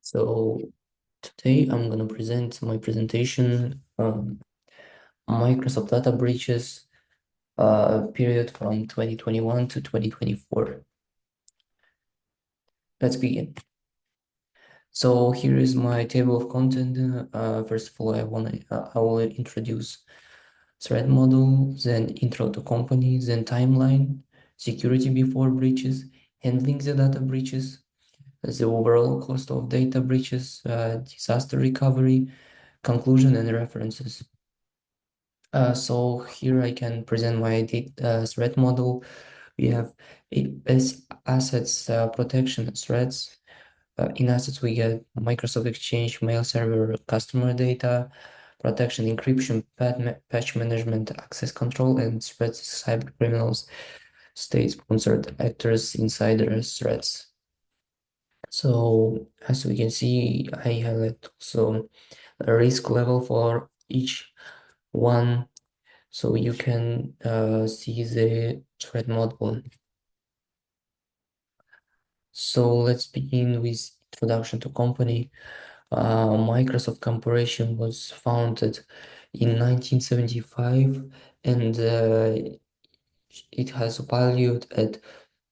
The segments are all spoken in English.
So today I'm gonna present my presentation on Microsoft data breaches period from 2021 to 2024. Let's begin. So here is my table of content. First of all, I will introduce threat model, then intro to company, then timeline, security before breaches, handling the data breaches, the overall cost of data breaches, disaster recovery, conclusion and references. So here I can present my threat model. We have assets protection threats. In assets, we get Microsoft Exchange, mail server, customer data, protection, encryption, patch management, access control, and threats, cyber criminals, state-sponsored actors, insiders, threats. So as we can see, I highlight also a risk level for each one. So you can see the threat model. So let's begin with introduction to company. Microsoft Corporation was founded in 1975 and it has valued at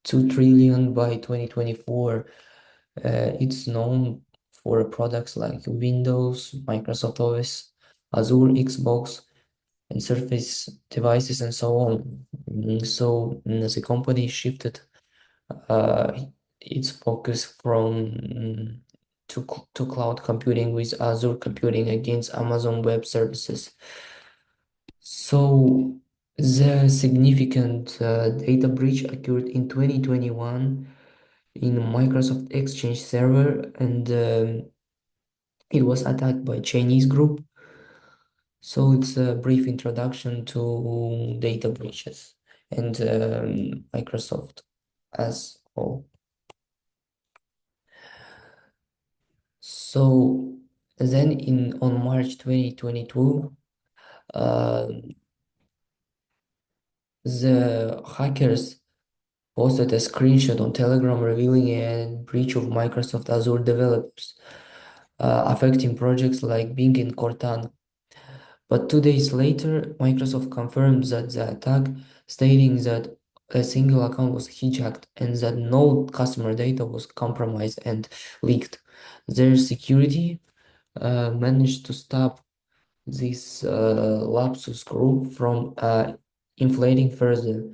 2 trillion by 2024. It's known for products like Windows, Microsoft Office, Azure, Xbox, and Surface devices and so on. The company shifted uh, its focus from to cloud computing with Azure computing against Amazon Web Services. So the significant data breach occurred in 2021 in Microsoft Exchange server, and it was attacked by Chinese group. So it's a brief introduction to data breaches and Microsoft as whole. So then on March 2022, uh, the hackers posted a screenshot on Telegram revealing a breach of Microsoft Azure developers, affecting projects like Bing and Cortana. But 2 days later, Microsoft confirmed that the attack, stating that a single account was hijacked and that no customer data was compromised and leaked. Their security managed to stop this Lapsus group from inflating further.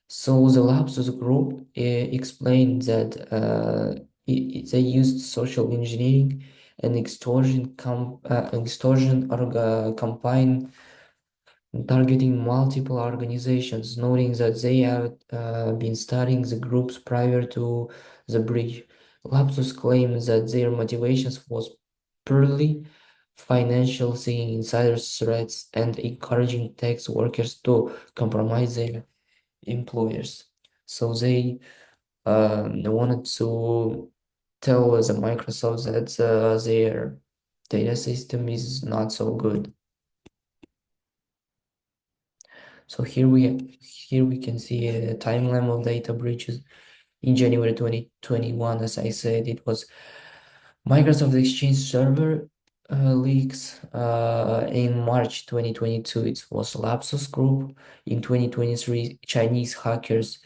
So the Lapsus group explained that they used social engineering and extortion campaign targeting multiple organizations, noting that they have been studying the groups prior to the breach. Lapsus claims that their motivations was purely financial, seeing insider threats and encouraging tax workers to compromise their employers. So they wanted to tell the Microsoft that their data system is not so good. So here we can see a timeline of data breaches. In January 2021, as I said, it was Microsoft Exchange server leaks. In March 2022, it was Lapsus Group. In 2023, Chinese hackers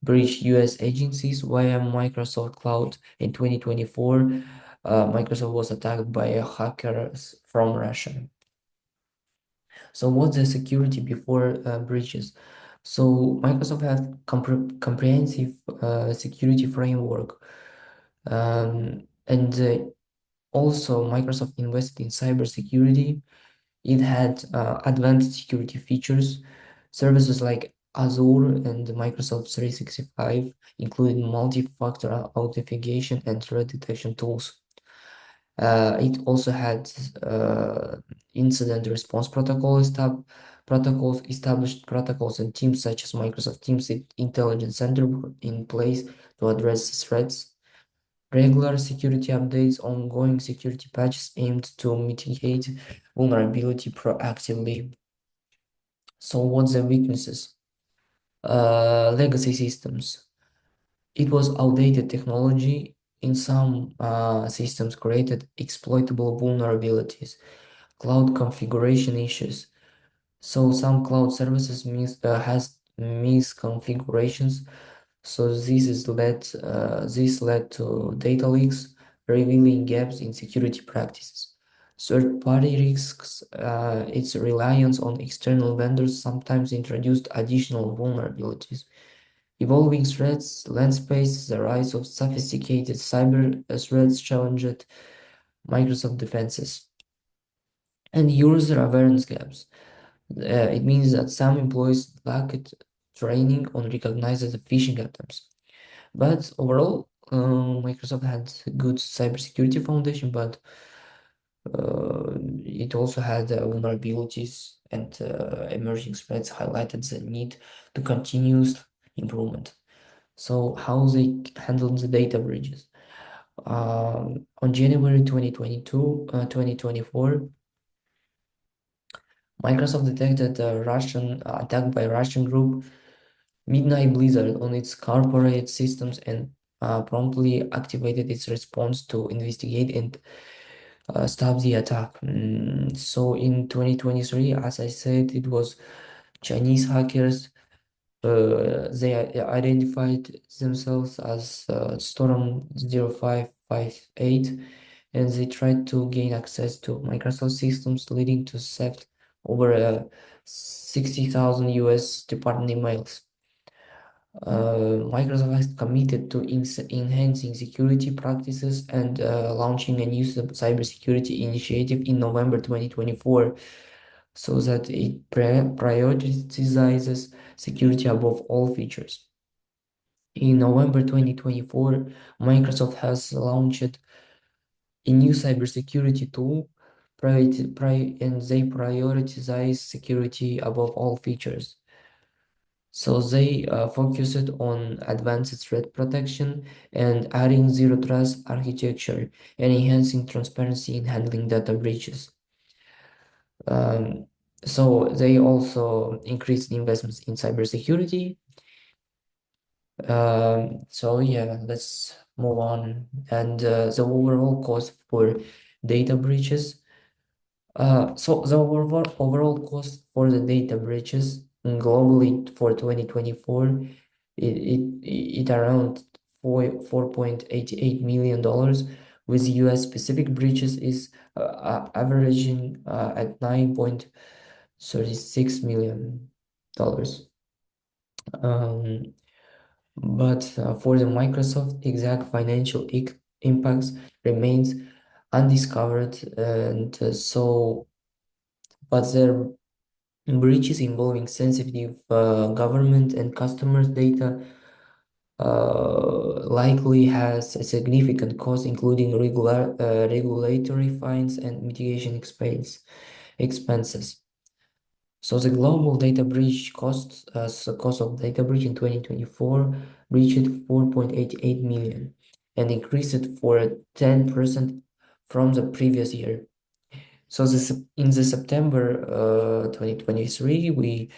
breached US agencies via Microsoft Cloud. In 2024, Microsoft was attacked by hackers from Russia. So what's the security before breaches? So Microsoft has comprehensive security framework, and also Microsoft invested in cybersecurity. It had advanced security features, services like Azure and Microsoft 365, including multi-factor authentication and threat detection tools. It also had incident response protocols, established protocols and teams such as Microsoft Teams Intelligence Center were in place to address threats. Regular security updates, ongoing security patches aimed to mitigate vulnerability proactively. So what's the weaknesses? Legacy systems. It was outdated technology. in some systems created exploitable vulnerabilities, cloud configuration issues. So some cloud services has misconfigurations. So this led to data leaks, revealing gaps in security practices. Third-party risks, its reliance on external vendors sometimes introduced additional vulnerabilities. Evolving threats landscape, the rise of sophisticated cyber threats challenged Microsoft defenses. And user awareness gaps. It means that some employees lacked training on recognizing the phishing attempts. But overall, Microsoft had a good cybersecurity foundation, but it also had vulnerabilities and emerging threats highlighted the need to continuous improvement. So how they handled the data breaches. On January 2024, Microsoft detected a Russian attack by Russian group Midnight Blizzard on its corporate systems and promptly activated its response to investigate and stop the attack. So in 2023, as I said, it was Chinese hackers. They identified themselves as Storm 0558, and they tried to gain access to Microsoft systems, leading to theft over 60,000 US department emails. Microsoft has committed to enhancing security practices and launching a new cybersecurity initiative in November 2024 so that it prioritizes security above all features. In November 2024, Microsoft has launched a new cybersecurity tool and they prioritize security above all features. So they focused on advanced threat protection and adding zero trust architecture and enhancing transparency in handling data breaches. Um, so they also increased investments in cybersecurity. So yeah, let's move on. And the overall cost for data breaches. So the overall cost for the data breaches globally for 2024, it around $4.88 million, with US specific breaches is averaging at $9.36 million. But for the Microsoft, exact financial impacts remains undiscovered, and but there breaches involving sensitive government and customers' data likely has a significant cost, including regulatory fines and mitigation expenses. So the global data breach cost of data breach in 2024 reached 4.88 million and increased for 10% from the previous year. So in the September 2023, we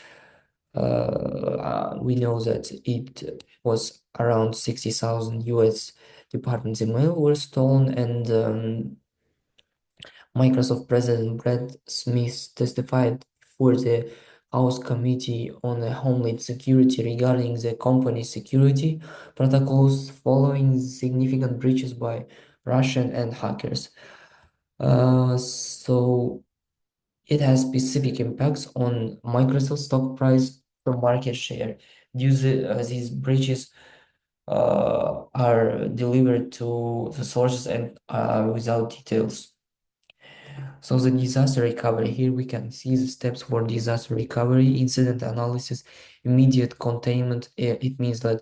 know that it was around 60,000 US departments email were stolen, and Microsoft President Brad Smith testified before the House Committee on Homeland Security regarding the company's security protocols following significant breaches by Russian and hackers. So it has specific impacts on Microsoft stock price or market share. These breaches are delivered to the sources and without details. So the disaster recovery, here we can see the steps for disaster recovery, incident analysis, immediate containment. It means that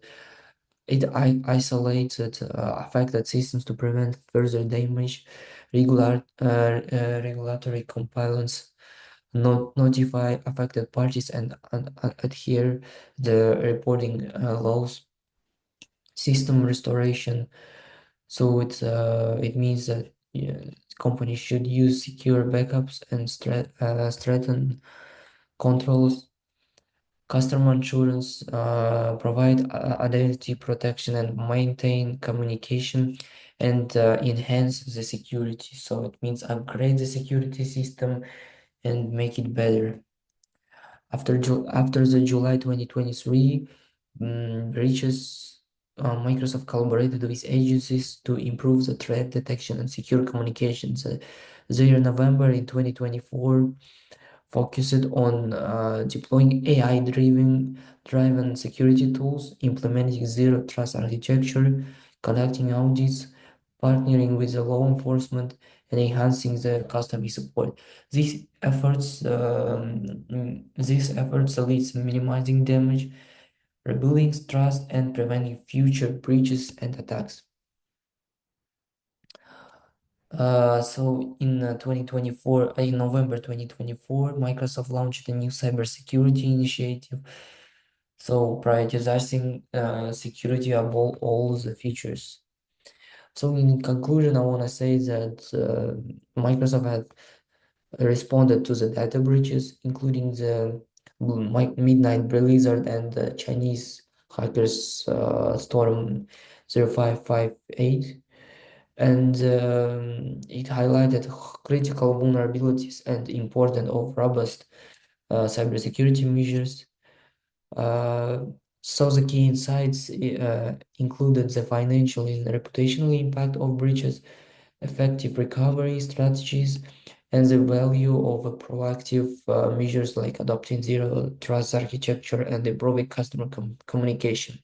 it isolated affected systems to prevent further damage, regulatory compliance, notify affected parties and adhere the reporting laws, system restoration. So it means that, yeah, companies should use secure backups and strengthen controls. Customer insurance provide identity protection and maintain communication and enhance the security. So it means upgrade the security system and make it better. After the July 2023 breaches, Microsoft collaborated with agencies to improve the threat detection and secure communications. Their November in 2024 focused on deploying AI-driven security tools, implementing zero trust architecture, conducting audits, partnering with the law enforcement, and enhancing the customer support. These efforts leads minimizing damage, rebuilding trust, and preventing future breaches and attacks. So in 2024, in November 2024, Microsoft launched a new cybersecurity initiative. So prioritizing security above all the features. So in conclusion, I want to say that Microsoft has responded to the data breaches, including the Midnight Blizzard and the Chinese hackers Storm 0558, and it highlighted critical vulnerabilities and importance of robust cybersecurity measures. Uh, so the key insights included the financial and reputational impact of breaches, effective recovery strategies, and the value of proactive measures like adopting zero trust architecture and improving customer communication.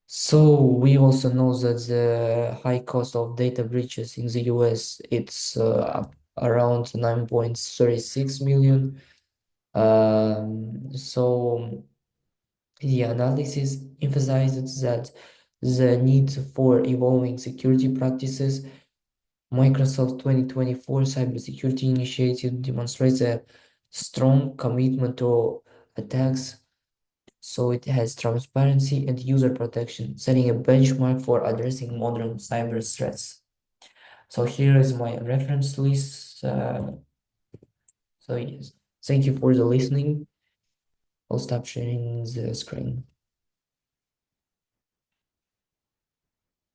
So we also know that the high cost of data breaches in the US, it's around 9.36 million. So the analysis emphasizes that the need for evolving security practices. Microsoft 2024 Cybersecurity Initiative demonstrates a strong commitment to attacks, so it has transparency and user protection, setting a benchmark for addressing modern cyber threats. So here is my reference list. So yes, thank you for the listening. I'll stop sharing the screen.